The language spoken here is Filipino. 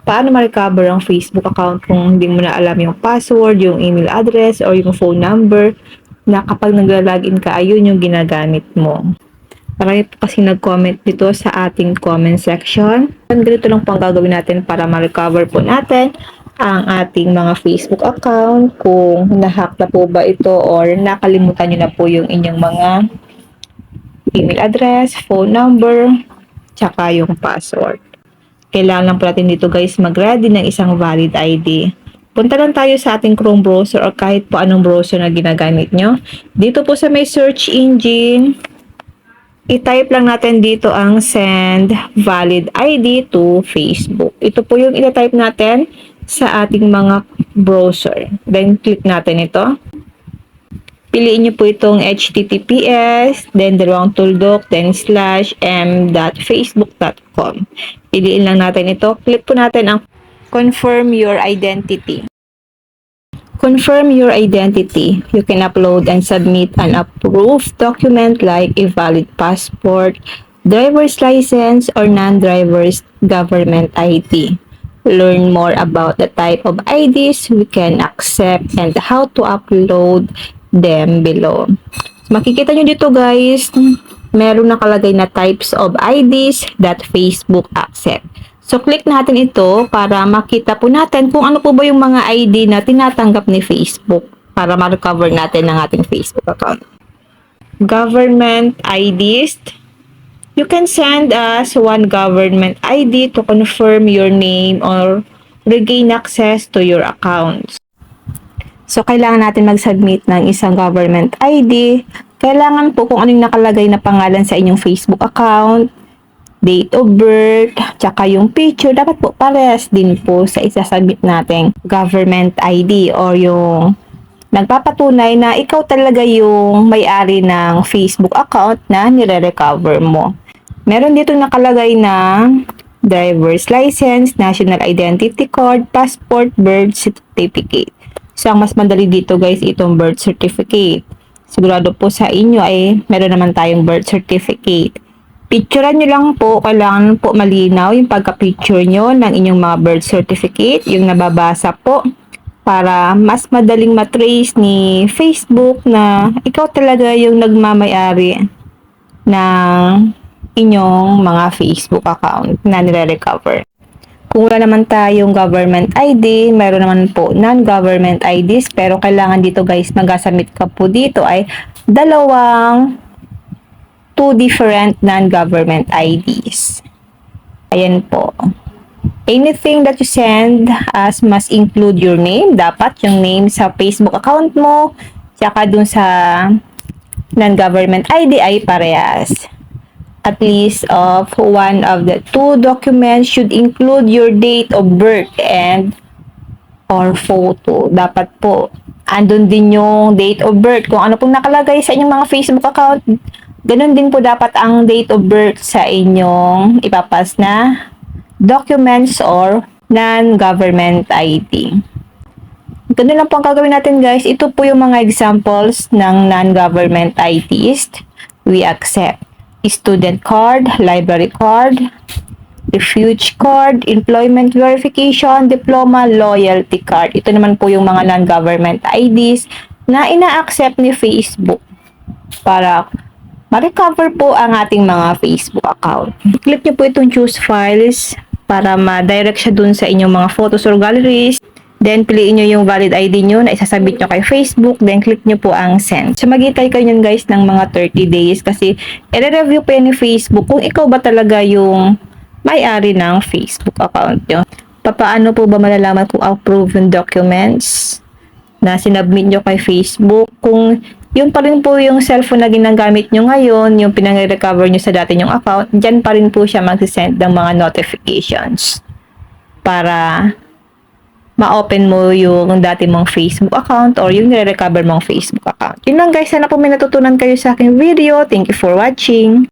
paano ma-recover ang Facebook account kung hindi mo na alam yung password, yung email address, or yung phone number na kapag nagla-login ka, ayun yung ginagamit mo. Marami po kasi nag-comment dito sa ating comment section. Ganito lang po ang gagawin natin para ma-recover po natin ang ating mga Facebook account, kung na-hack na po ba ito or nakalimutan nyo na po yung inyong mga email address, phone number, tsaka yung password. Kailangan lang po natin dito guys mag-ready ng isang valid ID. Punta lang tayo sa ating Chrome browser or kahit po anong browser na ginagamit nyo. Dito po sa may search engine, i-type lang natin dito ang send valid ID to Facebook. Ito po yung i-type natin sa ating mga browser. Then click natin ito. Piliin nyo po itong https, then dalawang tuldok, then /m.facebook.com. Piliin lang natin ito. Click po natin ang confirm your identity. Confirm your identity. You can upload and submit an approved document like a valid passport, driver's license, or non-driver's government ID. Learn more about the type of IDs we can accept and how to upload them below. Makikita nyo dito guys, meron nakalagay na types of IDs that Facebook accept. So, click natin ito para makita po natin kung ano po ba yung mga ID na tinatanggap ni Facebook para ma-recover natin ang ating Facebook account. Government IDs. You can send us one government ID to confirm your name or regain access to your accounts. So, kailangan natin mag-submit ng isang government ID. Kailangan po kung anong nakalagay na pangalan sa inyong Facebook account, date of birth, tsaka yung picture, dapat po parehas din po sa isasubmit nating government ID or yung nagpapatunay na ikaw talaga yung may-ari ng Facebook account na nire-recover mo. Meron dito nakalagay na driver's license, national identity card, passport, birth certificate. So, ang mas madali dito guys, itong birth certificate. Sigurado po sa inyo ay meron naman tayong birth certificate. Picturean nyo lang po, kailangan po malinaw yung pagka-picture nyo ng inyong mga birth certificate, yung nababasa po, para mas madaling matrace ni Facebook na ikaw talaga yung nagmamayari ng inyong mga Facebook account na nire-recover. Kung wala naman tayong government ID, meron naman po non-government IDs, pero kailangan dito guys, mag-submit ka po dito ay two different non-government IDs. Ayan po. Anything that you send as must include your name. Dapat yung name sa Facebook account mo, tsaka dun sa non-government ID ay parehas. At least of one of the two documents should include your date of birth and or photo. Dapat po, andun din yung date of birth. Kung ano pong nakalagay sa inyong mga Facebook account, ganun din po dapat ang date of birth sa inyong ipapas na documents or non-government ID. Ganun lang po ang gagawin natin guys. Ito po yung mga examples ng non-government IDs we accept. Student card, library card, refuge card, employment verification, diploma, loyalty card. Ito naman po yung mga non-government IDs na ina-accept ni Facebook para ma-recover po ang ating mga Facebook account. Click nyo po itong choose files para ma-direct siya dun sa inyong mga photos or galleries. Then, piliin nyo yung valid ID nyo na isasabit nyo kay Facebook. Then, click nyo po ang send. So, mag-itay kayo nyan guys ng mga 30 days kasi i-review po yan ni Facebook kung ikaw ba talaga yung may-ari ng Facebook account nyo. Paano po ba malalaman kung approve yung documents na sinubmit nyo kay Facebook? Kung yun pa rin po yung cellphone na ginagamit nyo ngayon, yung pinang-recover nyo sa dati nyong account, dyan pa rin po siya mag-send ng mga notifications para ma-open mo yung dati mong Facebook account or yung nire-recover mong Facebook account. Yun lang guys, sana po may natutunan kayo sa aking video. Thank you for watching.